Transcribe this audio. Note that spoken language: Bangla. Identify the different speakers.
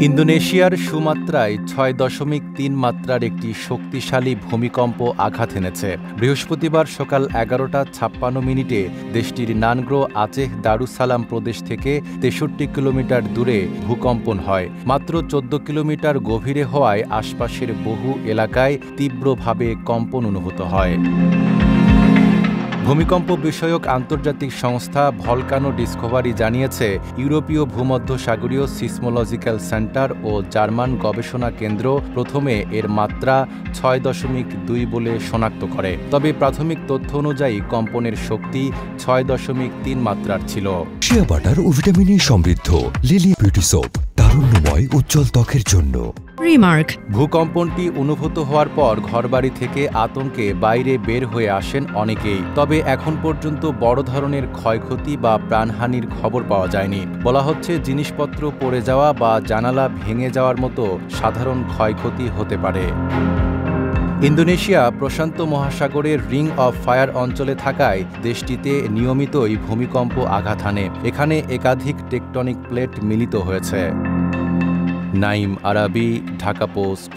Speaker 1: ইন্দোনেশিয়ার সুমাত্রায় ৬.৩ মাত্রার একটি শক্তিশালী ভূমিকম্প আঘাত এনেছে। বৃহস্পতিবার সকাল ১১টা ৫৬ মিনিটে দেশটির নানগ্রো আচেহ দারুসালাম প্রদেশ থেকে ৬৩ কিলোমিটার দূরে ভূকম্পন হয়। মাত্র ১৪ কিলোমিটার গভীরে হওয়ায় আশপাশের বহু এলাকায় তীব্রভাবে কম্পন অনুভূত হয়। ভূমিকম্প বিষয়ক আন্তর্জাতিক সংস্থা ভলকানো ডিসকভারি জানিয়েছে, ইউরোপীয় ভূমধ্যসাগরীয় সিসমোলজিক্যাল সেন্টার ও জার্মান গবেষণা কেন্দ্র প্রথমে এর মাত্রা ৬.২ বলে শনাক্ত করে। তবে প্রাথমিক তথ্য অনুযায়ী কম্পনের শক্তি ৬.৩ মাত্রার ছিল।
Speaker 2: শিয়া বাটার ও ভিটামিনে সমৃদ্ধ লিলি বিউটি সোপ, তারুণ্যময় উজ্জ্বল ত্বকের জন্য।
Speaker 3: রিমার্ক।
Speaker 1: ভূকম্পনটি অনুভূত হওয়ার পর ঘরবাড়ি থেকে আতঙ্কে বাইরে বের হয়ে আসেন অনেকেই। তবে এখন পর্যন্ত বড় ধরনের ক্ষয়ক্ষতি বা প্রাণহানির খবর পাওয়া যায়নি। বলা হচ্ছে, জিনিসপত্র পড়ে যাওয়া বা জানালা ভেঙে যাওয়ার মতো সাধারণ ক্ষয়ক্ষতি হতে পারে। ইন্দোনেশিয়া প্রশান্ত মহাসাগরের রিং অফ ফায়ার অঞ্চলে থাকায় দেশটিতে নিয়মিতই ভূমিকম্প আঘাত হানে। এখানে একাধিক টেকটনিক প্লেট মিলিত হয়েছে। নাইম আরাবি, ঢাকা পোস্ট।